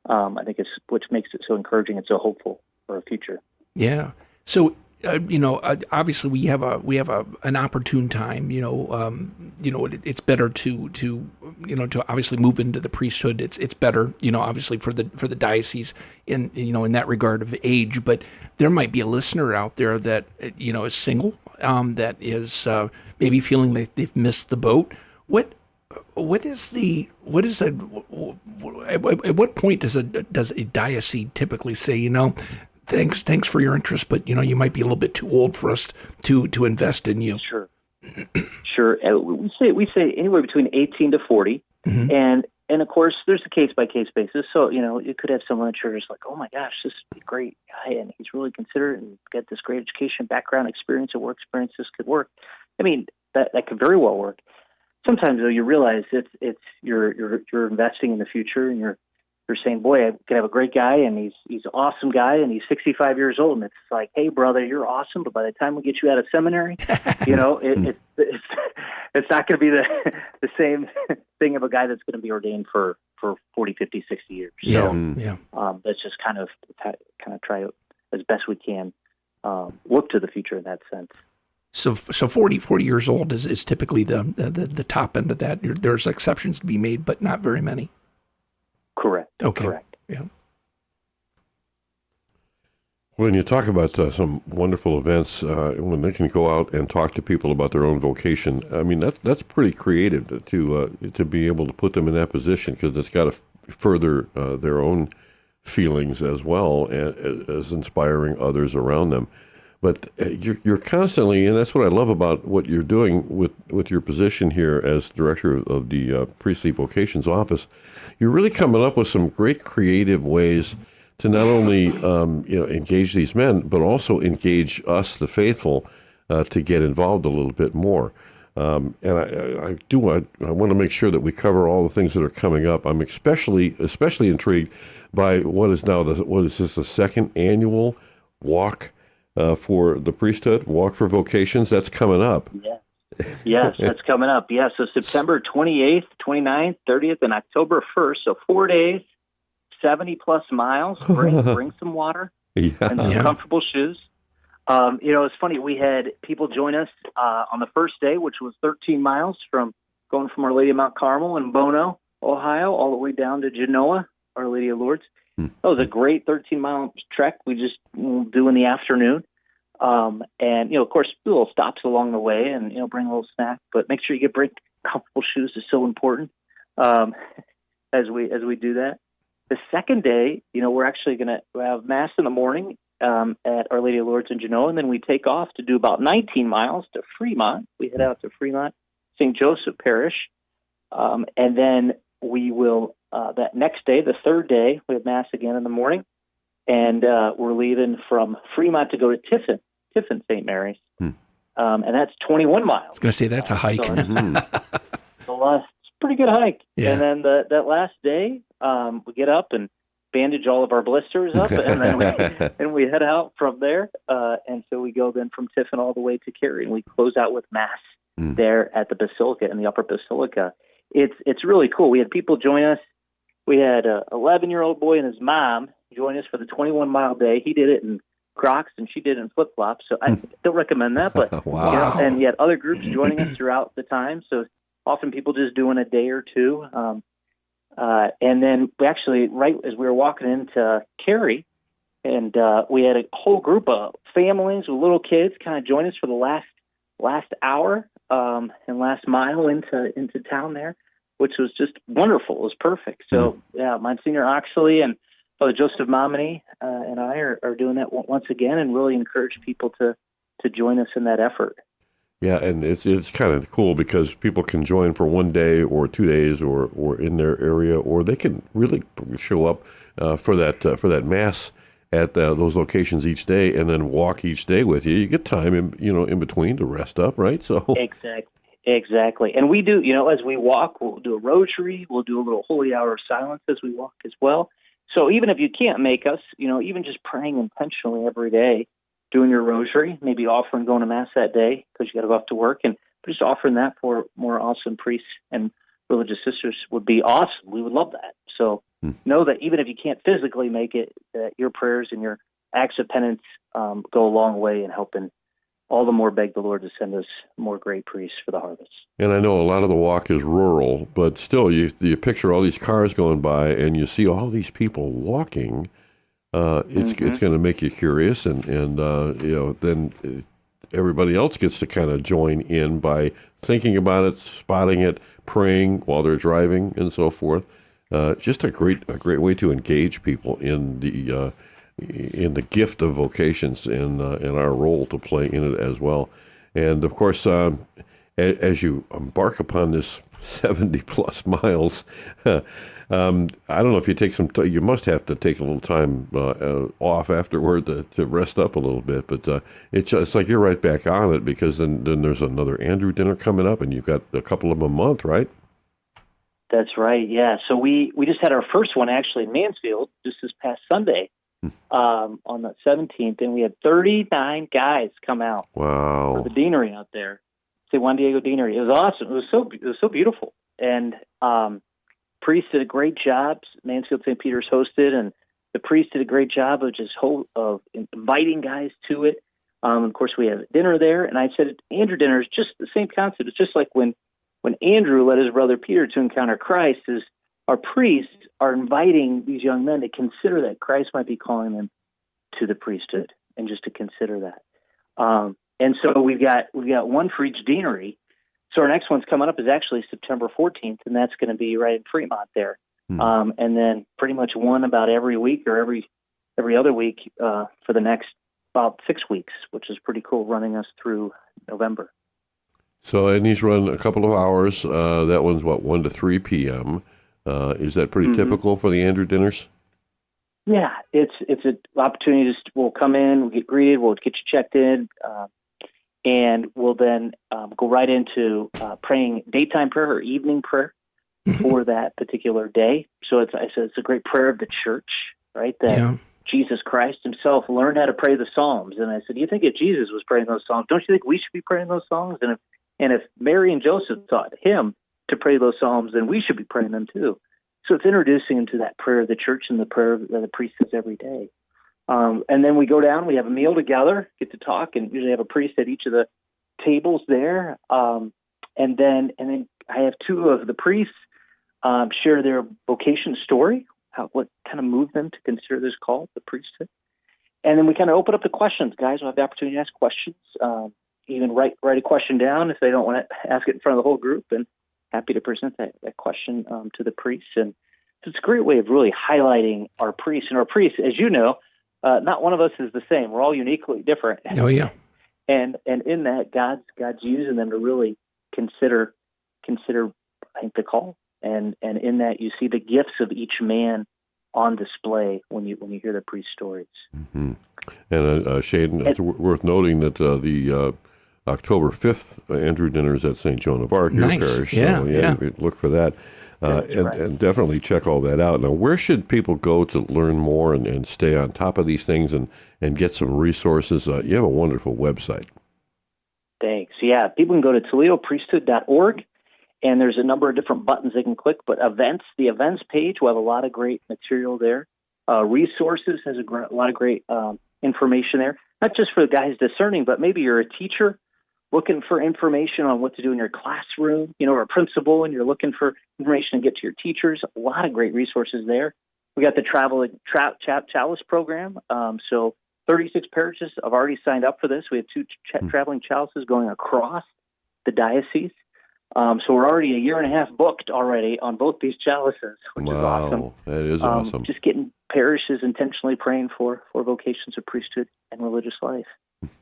I think it's which makes it so encouraging and so hopeful for our future. Yeah. So, obviously we have an opportune time. It's better to obviously move into the priesthood. It's better, obviously for the diocese in that regard of age. But there might be a listener out there that is single, that is maybe feeling like they've missed the boat. At what point does a diocese typically say, Thanks for your interest, but you might be a little bit too old for us to invest in you. Sure. We say anywhere between 18 to 40, and of course there's a case by case basis. So you could have someone in church like, oh my gosh, this is a great guy, and he's really considerate and got this great education, background, experience, and work experience. This could work. I mean, that could very well work. Sometimes though, you realize it's you're investing in the future, and you're saying, boy, I could have a great guy, and he's an awesome guy, and he's 65 years old, and it's like, hey, brother, you're awesome, but by the time we get you out of seminary, it's not going to be the same thing of a guy that's going to be ordained for 40, 50, 60 years. So let's just kind of try as best we can look to the future in that sense. So 40 years old is typically the top end of that. There's exceptions to be made, but not very many. Correct. Okay. Correct. Yeah. When you talk about some wonderful events, when they can go out and talk to people about their own vocation, I mean that's pretty creative to be able to put them in that position, because it's got to further their own feelings as well as inspiring others around them. But you're constantly, and that's what I love about what you're doing with your position here as director of the Priestly Vocations Office. You're really coming up with some great creative ways to not only engage these men, but also engage us, the faithful, to get involved a little bit more. And I want to make sure that we cover all the things that are coming up. I'm especially intrigued by what is the second annual walk for the priesthood, Walk for Vocations. That's coming up. Yes, that's coming up. Yeah, so September 28th, 29th, 30th, and October 1st. So 4 days, 70-plus miles. Bring some water and some comfortable shoes. It's funny. We had people join us on the first day, which was 13 miles going from Our Lady of Mount Carmel in Bono, Ohio, all the way down to Genoa Our Lady of Lourdes. That was a great 13-mile trek we just do in the afternoon. And, of course, little stops along the way and, bring a little snack. But make sure you bring comfortable shoes is so important as we do that. The second day, we're actually going to have Mass in the morning at Our Lady of Lourdes in Genoa, and then we take off to do about 19 miles to Fremont. We head out to Fremont, St. Joseph Parish, and then we will, that next day, the third day, we have Mass again in the morning, and we're leaving from Fremont to go to Tiffin St. Mary's, and that's 21 miles. I was going to say that's a hike. So it's a pretty good hike. Yeah. And then that last day, we get up and bandage all of our blisters up, and then we head out from there. And so we go then from Tiffin all the way to Cary, and we close out with Mass there at the Basilica, in the Upper Basilica. It's really cool. We had people join us. We had a 11-year-old boy and his mom join us for the 21-mile day. He did it in Crocs, and she did it in flip-flops. So I don't recommend that, but Wow. and you had other groups joining us throughout the time. So often people just doing a day or two. And then we actually, right as we were walking into Cary, and we had a whole group of families with little kids kind of join us for the last hour and last mile into town there, which was just wonderful. It was perfect. So, Monsignor Oxley and Father Joseph Momini and I are doing that once again, and really encourage people to join us in that effort. Yeah, and it's kind of cool because people can join for 1 day or 2 days or in their area, or they can really show up for that Mass at those locations each day, and then walk each day with you. You get time in between to rest up, right? So exactly. And we do, as we walk, we'll do a rosary, we'll do a little holy hour of silence as we walk as well. So even if you can't make us, even just praying intentionally every day, doing your rosary, maybe offering going to Mass that day because you got to go off to work, and just offering that for more awesome priests and religious sisters would be awesome. We would love that. So know that even if you can't physically make it, that your prayers and your acts of penance go a long way in helping all the more beg the Lord to send us more great priests for the harvest. And I know a lot of the walk is rural, but still you picture all these cars going by and you see all these people walking. It's going to make you curious, and then everybody else gets to kind of join in by thinking about it, spotting it, praying while they're driving, and so forth. Just a great way to engage people in the gift of vocations and our role to play in it as well. And of course, as you embark upon this 70 plus miles, I don't know if you take you must have to take a little time off afterward to rest up a little bit, but it's like you're right back on it, because then there's another Andrew dinner coming up, and you've got a couple of them a month, right? That's right, yeah. So we just had our first one actually in Mansfield just this past Sunday on the 17th, and we had 39 guys come out for the deanery out there. Say Juan Diego Deanery. It was awesome. It was so beautiful, and priests did a great job. Mansfield St. Peter's hosted, and the priest did a great job of inviting guys to it. Of course, we had dinner there, and I said Andrew dinner is just the same concept. It's just like when Andrew led his brother Peter to encounter Christ, is our priests are inviting these young men to consider that Christ might be calling them to the priesthood, and just to consider that. And so we've got one for each deanery. So our next one's coming up is actually September 14th, and that's going to be right in Fremont there. And then pretty much one about every week or every other week for the next about 6 weeks, which is pretty cool, running us through November. So, and these run a couple of hours. That one's 1 to 3 p.m. Is that pretty typical for the Andrew dinners? Yeah, it's an opportunity. We'll come in, we'll get greeted, we'll get you checked in, and we'll then go right into praying daytime prayer or evening prayer for that particular day. So it's a great prayer of the church, right? That Jesus Christ himself learned how to pray the Psalms. And I said, you think if Jesus was praying those Psalms, don't you think we should be praying those Psalms? And if Mary and Joseph taught him to pray those Psalms, then we should be praying them too. So it's introducing him to that prayer of the church and the prayer that the priest says every day. And then we go down, we have a meal together, get to talk, and usually have a priest at each of the tables there. And then I have two of the priests share their vocation story what kind of moved them to consider this call, the priesthood. And then we kind of open up the questions. Guys will have the opportunity to ask questions, even write a question down if they don't want to ask it in front of the whole group, and happy to present that question to the priests. And it's a great way of really highlighting our priests. And our priests, as you know, not one of us is the same. We're all uniquely different. Oh, yeah. And in that, God's using them to really consider, I think, the call. And in that, you see the gifts of each man on display when you hear the priest stories. Mm-hmm. And Shane, it's worth noting that the October 5th Andrew dinner is at St. Joan of Arc, your parish. Yeah, so, yeah. Look for that. And definitely check all that out. Now, where should people go to learn more and stay on top of these things and get some resources? You have a wonderful website. Thanks. Yeah, people can go to ToledoPriesthood.org, and there's a number of different buttons they can click. But the events page, we'll have a lot of great material there. Resources has a lot of great information there, not just for the guys discerning, but maybe you're a teacher looking for information on what to do in your classroom, or a principal, and you're looking for information to get to your teachers. A lot of great resources there. We got the Chalice program. So 36 parishes have already signed up for this. We have 2 traveling chalices going across the diocese. So we're already a year and a half booked already on both these chalices, which is awesome. That is awesome. Just getting parishes intentionally praying for vocations of priesthood and religious life.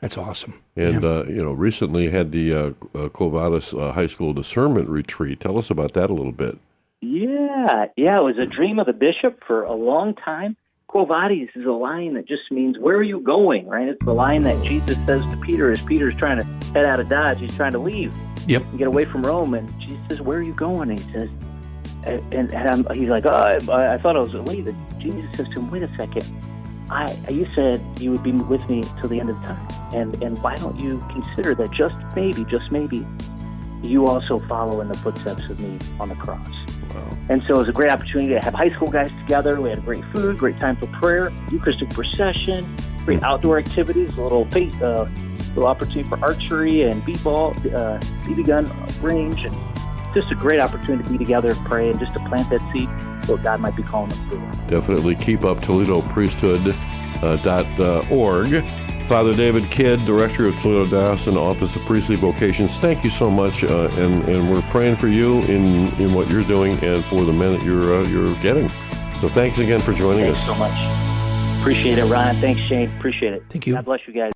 That's awesome. And, recently had the Quo Vadis High School Discernment Retreat. Tell us about that a little bit. Yeah. It was a dream of the bishop for a long time. Quo Vadis is a line that just means, where are you going, right? It's the line that Jesus says to Peter as Peter's trying to head out of Dodge. He's trying to leave and get away from Rome. And Jesus says, where are you going? And he says, he's like, I thought I was leaving. Jesus says to him, wait a second. You said you would be with me till the end of time. And why don't you consider that just maybe, you also follow in the footsteps of me on the cross? Wow. And so it was a great opportunity to have high school guys together. We had great food, great time for prayer, Eucharistic procession, great outdoor activities, a little opportunity for archery and b-ball, BB gun range, and just a great opportunity to be together and pray and just to plant that seed what God might be calling us to do. Definitely keep up ToledoPriesthood.org. Father David Kidd, Director of Toledo Diocesan Office of Priestly Vocations, thank you so much, and we're praying for you in what you're doing and for the men that you're getting. So thanks again for joining us. Thanks so much. Appreciate it, Ryan. Thanks, Shane. Appreciate it. Thank you. God bless you guys.